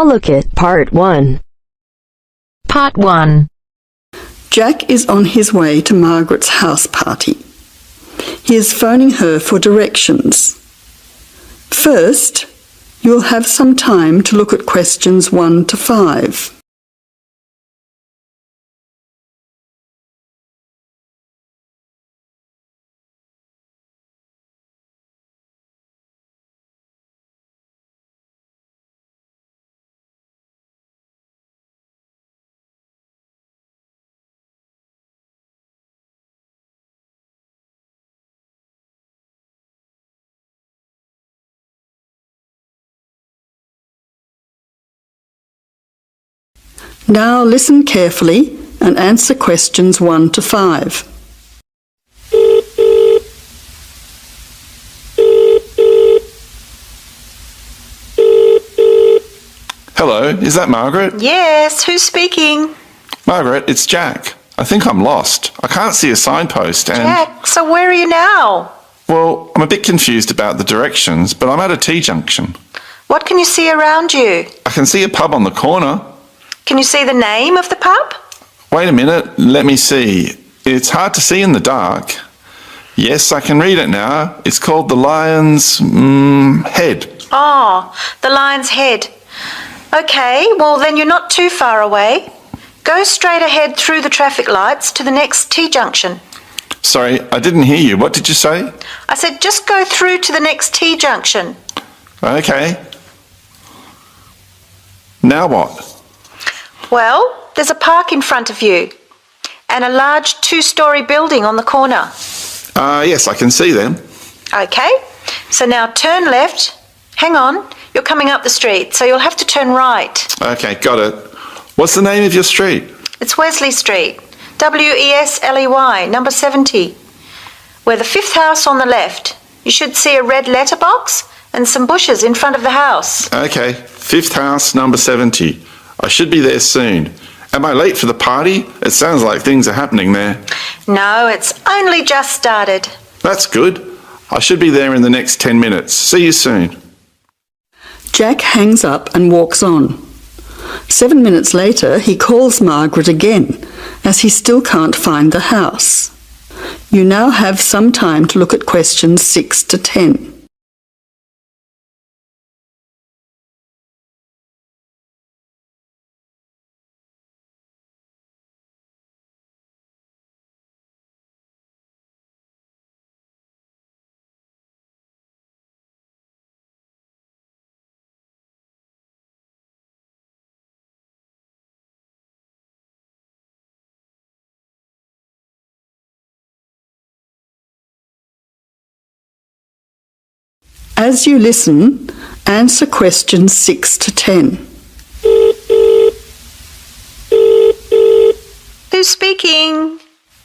look at Part 1. Part 1. Jack is on his way to Margaret's house party. He is phoning her for directions. First, you'll have some time to look at questions 1 to 5. Now listen carefully and answer questions 1 to 5. Hello, is that Margaret? Yes, who's speaking? Margaret, it's Jack. I think I'm lost. I can't see a signpost and... Jack, so where are you now? Well, I'm a bit confused about the directions, but I'm at a T-junction. What can you see around you? I can see a pub on the corner. Can you see the name of the pub? Wait a minute, let me see. It's hard to see in the dark. Yes, I can read it now. It's called the Lion's Head. Oh, the Lion's Head. Okay, well then you're not too far away. Go straight ahead through the traffic lights to the next T-junction. Sorry, I didn't hear you. What did you say? I said just go through to the next T-junction. Okay. Now what? Well, there's a park in front of you and a large 2-storey building on the corner. Yes, I can see them. Okay, so now turn left. Hang on, you're coming up the street, so you'll have to turn right. Okay, got it. What's the name of your street? It's Wesley Street, Wesley, number 70. We're the 5th house on the left. You should see a red letterbox and some bushes in front of the house. Okay, 5th house, number 70. I should be there soon. Am I late for the party? It sounds like things are happening there. No, it's only just started. That's good. I should be there in the next 10 minutes. See you soon. Jack hangs up and walks on. 7 minutes later, he calls Margaret again, as he still can't find the house. You now have some time to look at questions 6 to 10. As you listen, answer questions 6 to 10. Who's speaking?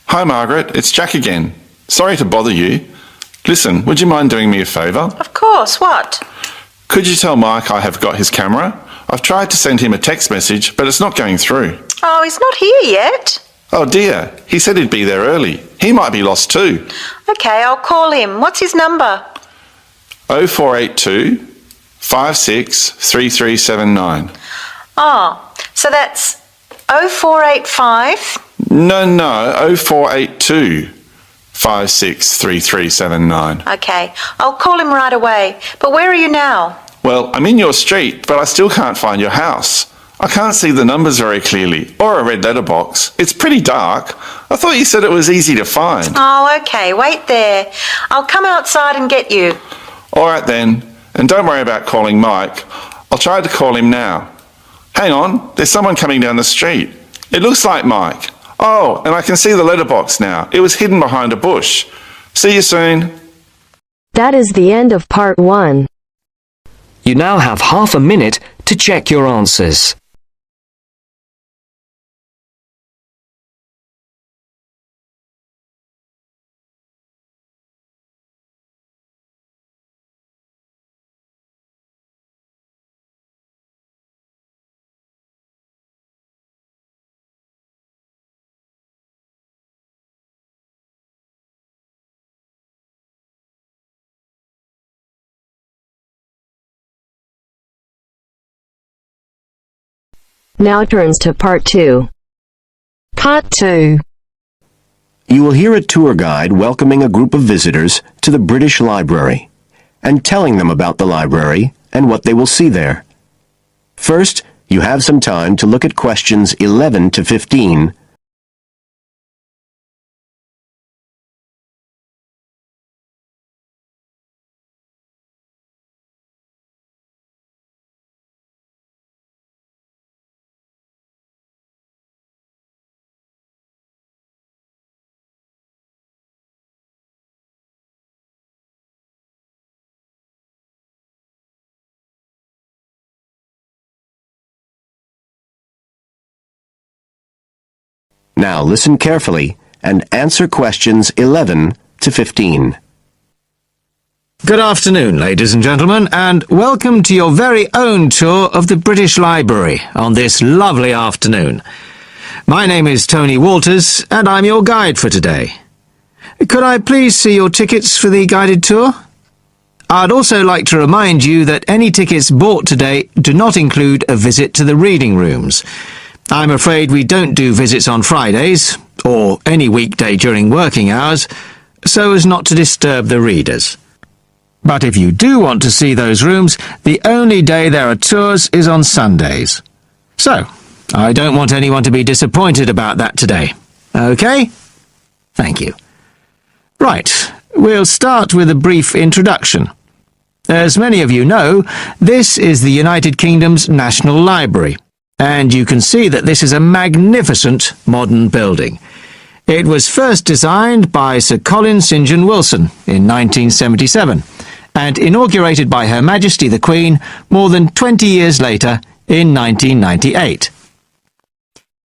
Hi, Margaret. It's Jack again. Sorry to bother you. Listen, would you mind doing me a favour? Of course, what? Could you tell Mike I have got his camera? I've tried to send him a text message, but it's not going through. Oh, he's not here yet. Oh dear, he said he'd be there early. He might be lost too. Okay, I'll call him. What's his number? 0482 563379. Oh, so that's 0485. No, 0482 563379. Okay, I'll call him right away. But where are you now? Well, I'm in your street, but I still can't find your house. I can't see the numbers very clearly, or a red letterbox. It's pretty dark. I thought you said it was easy to find. Oh, okay, wait there. I'll come outside and get you. All right then, and don't worry about calling Mike. I'll try to call him now. Hang on, there's someone coming down the street. It looks like Mike. Oh, and I can see the letterbox now. It was hidden behind a bush. See you soon. That is the end of Part 1. You now have half a minute to check your answers. Now turns to Part 2. Part 2. You will hear a tour guide welcoming a group of visitors to the British Library and telling them about the library and what they will see there. First, you have some time to look at questions 11 to 15. Now listen carefully and answer questions 11 to 15. Good afternoon, ladies and gentlemen, and welcome to your very own tour of the British Library on this lovely afternoon. My name is Tony Walters, and I'm your guide for today. Could I please see your tickets for the guided tour? I'd also like to remind you that any tickets bought today do not include a visit to the reading rooms. I'm afraid we don't do visits on Fridays, or any weekday during working hours, so as not to disturb the readers. But if you do want to see those rooms, the only day there are tours is on Sundays. So, I don't want anyone to be disappointed about that today. OK? Thank you. Right, we'll start with a brief introduction. As many of you know, this is the United Kingdom's National Library, and you can see that this is a magnificent modern building. It was first designed by Sir Colin St. John Wilson in 1977, and inaugurated by Her Majesty the Queen more than 20 years later in 1998.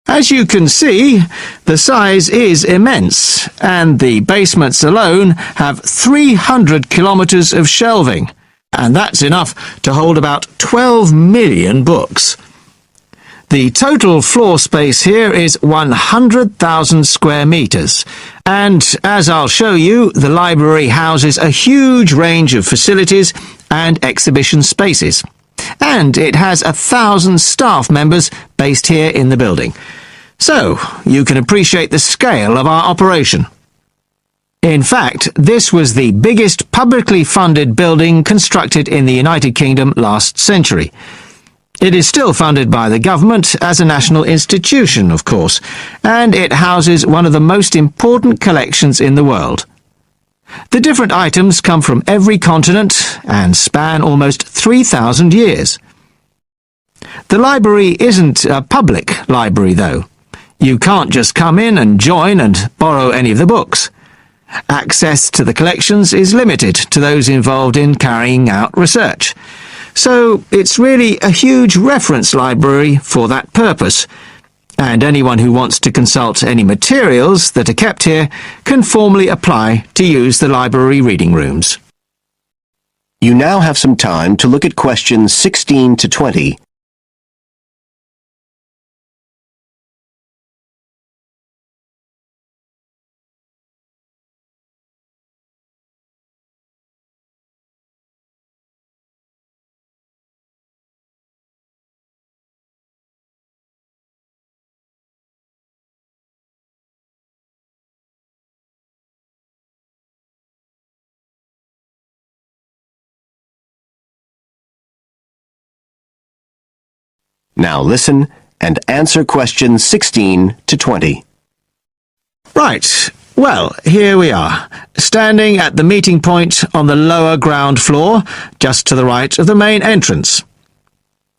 As you can see, the size is immense, and the basements alone have 300 kilometres of shelving, and that's enough to hold about 12 million books. The total floor space here is 100,000 square metres, and as I'll show you, the library houses a huge range of facilities and exhibition spaces. And it has 1,000 staff members based here in the building. So, you can appreciate the scale of our operation. In fact, this was the biggest publicly funded building constructed in the United Kingdom last century. It is still funded by the government as a national institution, of course, and it houses one of the most important collections in the world. The different items come from every continent and span almost 3,000 years. The library isn't a public library, though. You can't just come in and join and borrow any of the books. Access to the collections is limited to those involved in carrying out research. So it's really a huge reference library for that purpose, and anyone who wants to consult any materials that are kept here can formally apply to use the library reading rooms. You now have some time to look at questions 16 to 20. Now listen and answer questions 16 to 20. Right, well, here we are, standing at the meeting point on the lower ground floor, just to the right of the main entrance.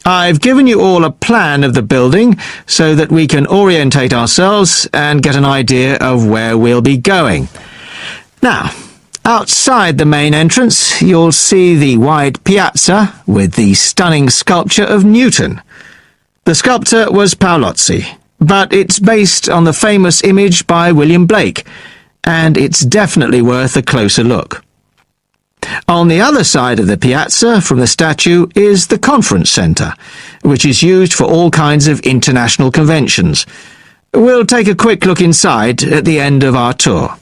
I've given you all a plan of the building so that we can orientate ourselves and get an idea of where we'll be going. Now, outside the main entrance, you'll see the wide piazza with the stunning sculpture of Newton. The sculptor was Paolozzi, but it's based on the famous image by William Blake, and it's definitely worth a closer look. On the other side of the piazza from the statue is the conference centre, which is used for all kinds of international conventions. We'll take a quick look inside at the end of our tour.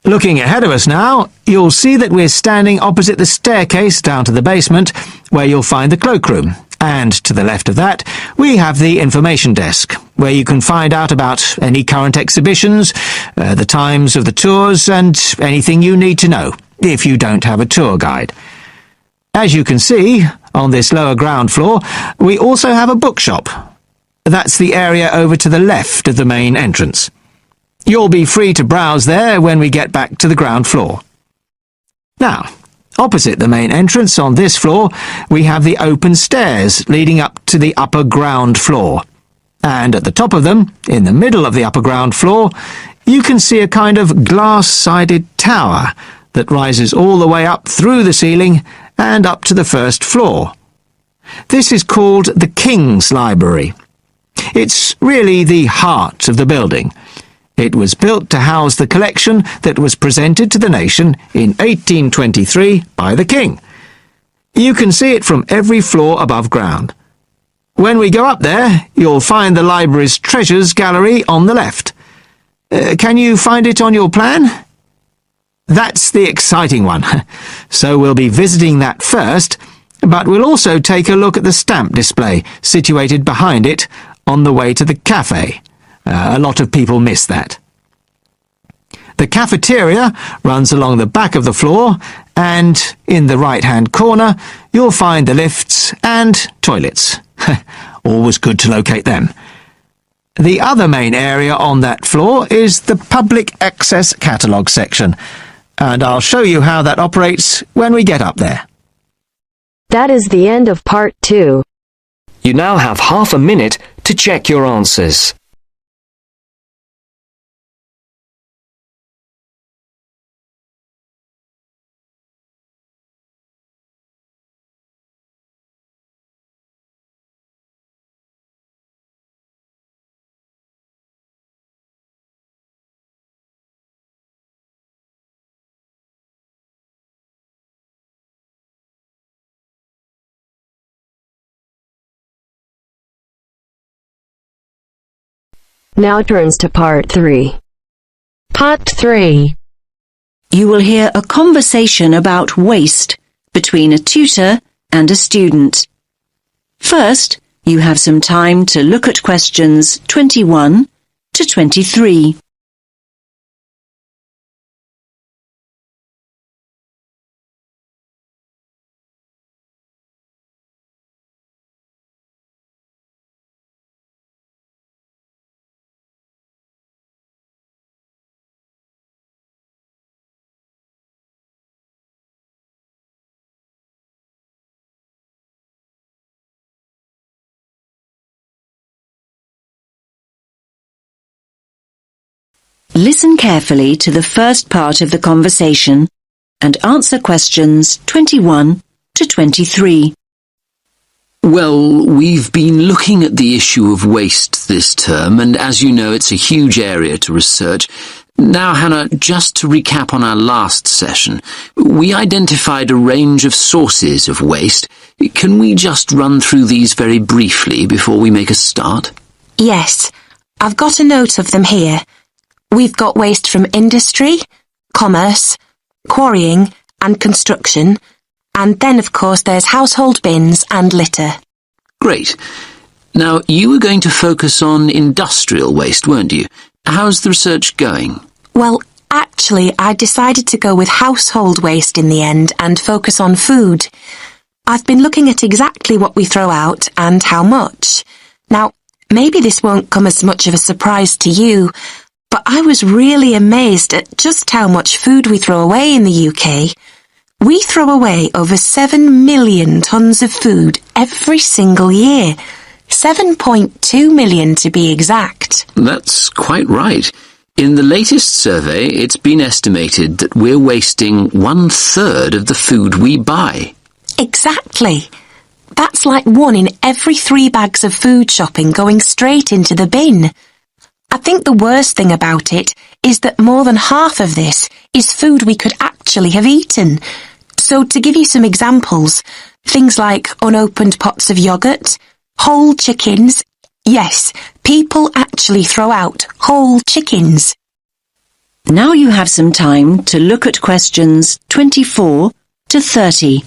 Looking ahead of us now, you'll see that we're standing opposite the staircase down to the basement, where you'll find the cloakroom, And to the left of that, we have the information desk, where you can find out about any current exhibitions, the times of the tours, and anything you need to know, if you don't have a tour guide. As you can see, on this lower ground floor, we also have a bookshop. That's the area over to the left of the main entrance. You'll be free to browse there when we get back to the ground floor. Now, opposite the main entrance on this floor, we have the open stairs leading up to the upper ground floor. And at the top of them, in the middle of the upper ground floor, you can see a kind of glass-sided tower that rises all the way up through the ceiling and up to the first floor. This is called the King's Library. It's really the heart of the building. It was built to house the collection that was presented to the nation in 1823 by the King. You can see it from every floor above ground. When we go up there, you'll find the library's treasures gallery on the left. Can you find it on your plan? That's the exciting one. So we'll be visiting that first, but we'll also take a look at the stamp display situated behind it on the way to the cafe. A lot of people miss that. The cafeteria runs along the back of the floor, and in the right-hand corner, you'll find the lifts and toilets. Always good to locate them. The other main area on that floor is the public access catalogue section, and I'll show you how that operates when we get up there. That is the end of part 2. You now have half a minute to check your answers. Now turns to part 3. Part 3. You will hear a conversation about waste between a tutor and a student. First, you have some time to look at questions 21 to 23. Listen carefully to the first part of the conversation and answer questions 21 to 23. Well, we've been looking at the issue of waste this term, and as you know, it's a huge area to research. Now, Hannah, just to recap on our last session, we identified a range of sources of waste. Can we just run through these very briefly before we make a start? Yes, I've got a note of them here. We've got waste from industry, commerce, quarrying and construction, and then of course there's household bins and litter. Great. Now, you were going to focus on industrial waste, weren't you? How's the research going? Well, actually I decided to go with household waste in the end and focus on food. I've been looking at exactly what we throw out and how much. Now, maybe this won't come as much of a surprise to you, but I was really amazed at just how much food we throw away in the UK. We throw away over 7 million tonnes of food every single year. 7.2 million to be exact. That's quite right. In the latest survey, it's been estimated that we're wasting 1/3 of the food we buy. Exactly. That's like 1 in every 3 bags of food shopping going straight into the bin. I think the worst thing about it is that more than half of this is food we could actually have eaten. So to give you some examples, things like unopened pots of yogurt, whole chickens. Yes, people actually throw out whole chickens. Now you have some time to look at questions 24 to 30.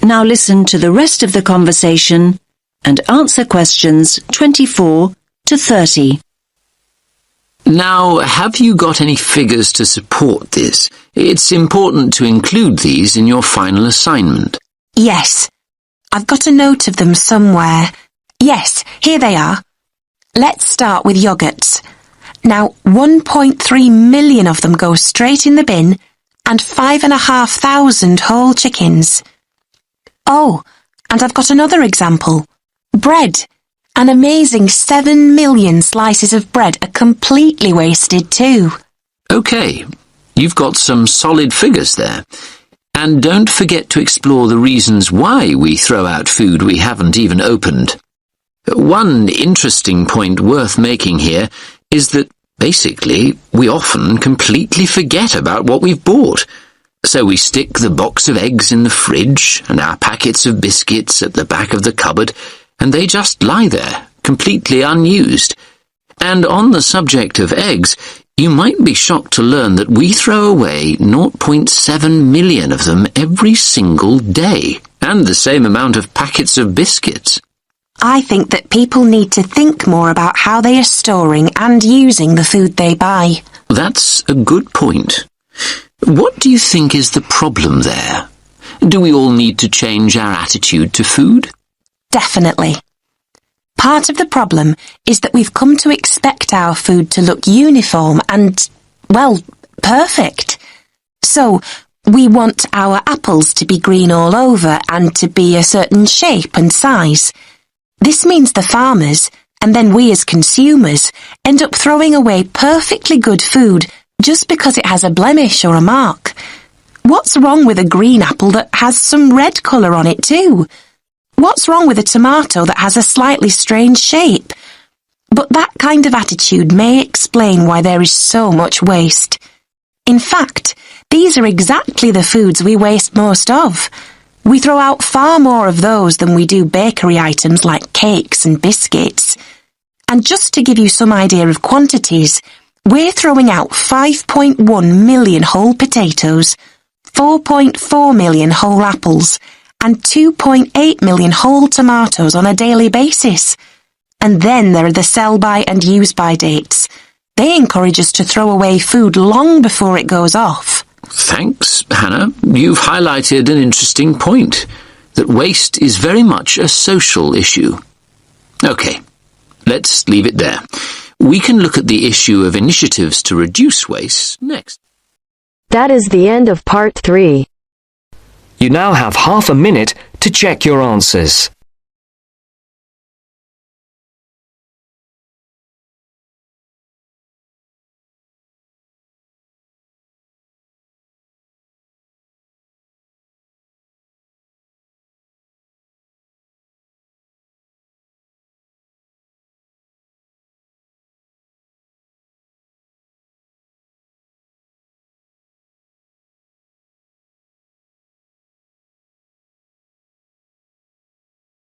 Now listen to the rest of the conversation and answer questions 24 to 30. Now, have you got any figures to support this? It's important to include these in your final assignment. Yes. I've got a note of them somewhere. Yes, here they are. Let's start with yogurts. Now, 1.3 million of them go straight in the bin, and 5,500 whole chickens. Oh, and I've got another example. Bread. An amazing 7 million slices of bread are completely wasted too. OK, you've got some solid figures there. And don't forget to explore the reasons why we throw out food we haven't even opened. One interesting point worth making here is that, basically, we often completely forget about what we've bought. So we stick the box of eggs in the fridge and our packets of biscuits at the back of the cupboard, and they just lie there, completely unused. And on the subject of eggs, you might be shocked to learn that we throw away 0.7 million of them every single day, and the same amount of packets of biscuits. I think that people need to think more about how they are storing and using the food they buy. That's a good point. What do you think is the problem there? Do we all need to change our attitude to food? Definitely. Part of the problem is that we've come to expect our food to look uniform and, well, perfect. So, we want our apples to be green all over and to be a certain shape and size. This means the farmers, and then we as consumers, end up throwing away perfectly good food just because it has a blemish or a mark. What's wrong with a green apple that has some red colour on it too? What's wrong with a tomato that has a slightly strange shape? But that kind of attitude may explain why there is so much waste. In fact, these are exactly the foods we waste most of. We throw out far more of those than we do bakery items like cakes and biscuits. And just to give you some idea of quantities, we're throwing out 5.1 million whole potatoes, 4.4 million whole apples, and 2.8 million whole tomatoes on a daily basis. And then there are the sell-by and use-by dates. They encourage us to throw away food long before it goes off. Thanks, Hannah. You've highlighted an interesting point, that waste is very much a social issue. OK, let's leave it there. We can look at the issue of initiatives to reduce waste next. That is the end of part 3. You now have half a minute to check your answers.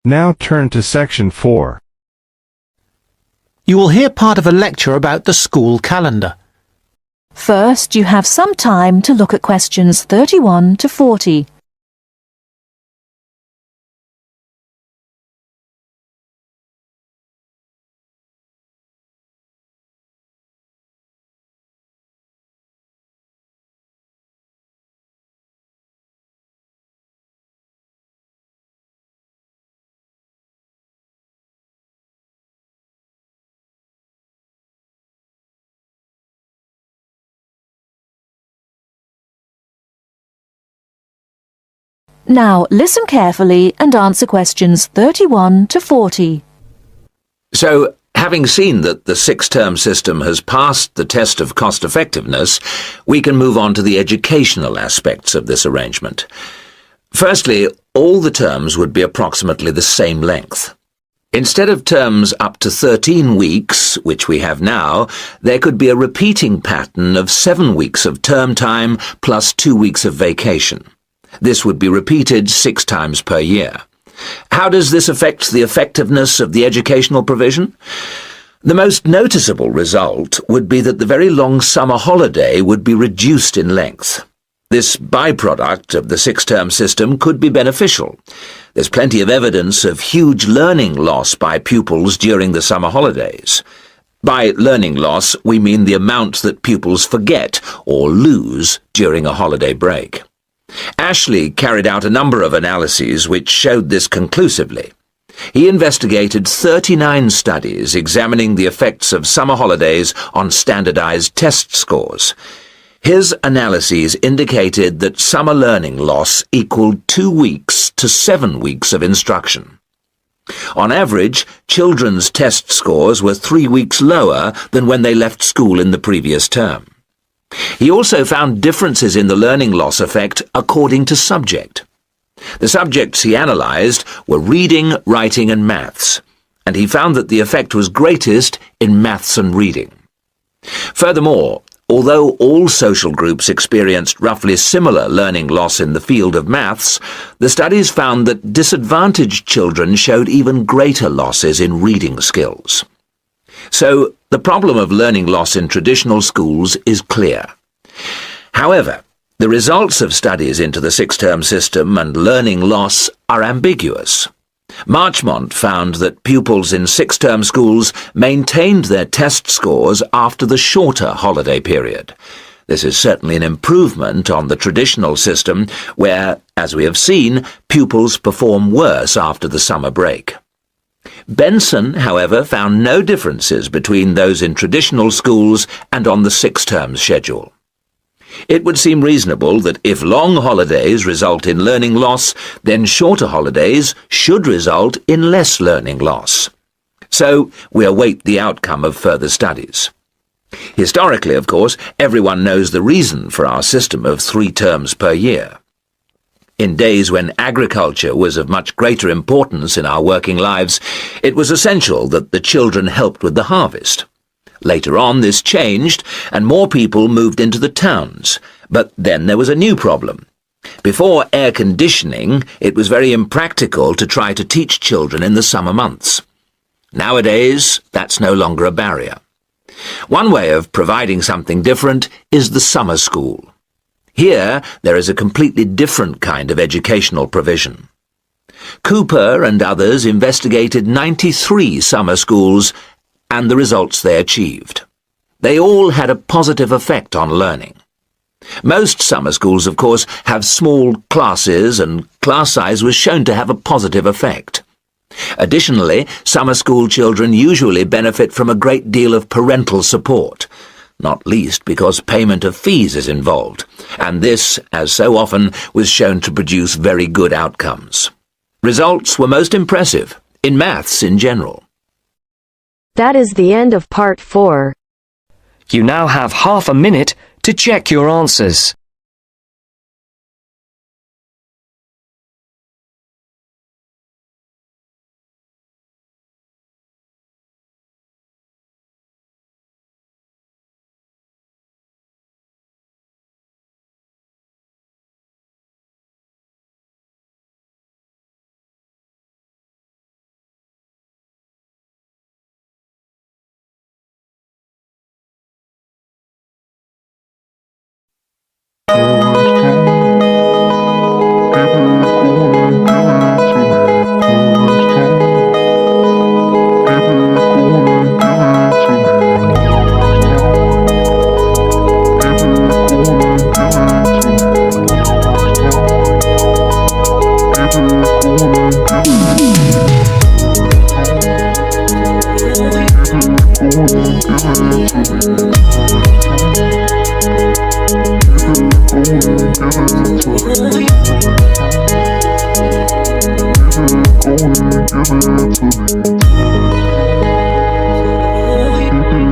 Now turn to section 4. You will hear part of a lecture about the school calendar. First, you have some time to look at questions 31 to 40. Now, listen carefully and answer questions 31 to 40. So, having seen that the 6-term system has passed the test of cost-effectiveness, we can move on to the educational aspects of this arrangement. Firstly, all the terms would be approximately the same length. Instead of terms up to 13 weeks, which we have now, there could be a repeating pattern of 7 weeks of term time plus 2 weeks of vacation. This would be repeated 6 times per year. How does this affect the effectiveness of the educational provision? The most noticeable result would be that the very long summer holiday would be reduced in length. This byproduct of the six-term system could be beneficial. There's plenty of evidence of huge learning loss by pupils during the summer holidays. By learning loss, we mean the amount that pupils forget or lose during a holiday break. Ashley carried out a number of analyses which showed this conclusively. He investigated 39 studies examining the effects of summer holidays on standardized test scores. His analyses indicated that summer learning loss equaled 2 weeks to 7 weeks of instruction. On average, children's test scores were 3 weeks lower than when they left school in the previous term. He also found differences in the learning loss effect according to subject. The subjects he analysed were reading, writing and maths, and he found that the effect was greatest in maths and reading. Furthermore, although all social groups experienced roughly similar learning loss in the field of maths, the studies found that disadvantaged children showed even greater losses in reading skills. So, the problem of learning loss in traditional schools is clear. However, the results of studies into the six-term system and learning loss are ambiguous. Marchmont found that pupils in six-term schools maintained their test scores after the shorter holiday period. This is certainly an improvement on the traditional system where, as we have seen, pupils perform worse after the summer break. Benson, however, found no differences between those in traditional schools and on the six-term schedule. It would seem reasonable that if long holidays result in learning loss, then shorter holidays should result in less learning loss. So, we await the outcome of further studies. Historically, of course, everyone knows the reason for our system of 3 terms per year. In days when agriculture was of much greater importance in our working lives, it was essential that the children helped with the harvest. Later on, this changed, and more people moved into the towns. But then there was a new problem. Before air conditioning, it was very impractical to try to teach children in the summer months. Nowadays, that's no longer a barrier. One way of providing something different is the summer school. Here, there is a completely different kind of educational provision. Cooper and others investigated 93 summer schools and the results they achieved. They all had a positive effect on learning. Most summer schools, of course, have small classes, and class size was shown to have a positive effect. Additionally, summer school children usually benefit from a great deal of parental support, not least because payment of fees is involved, and this, as so often, was shown to produce very good outcomes. Results were most impressive, in maths in general. That is the end of part 4. You now have half a minute to check your answers. Give it to me.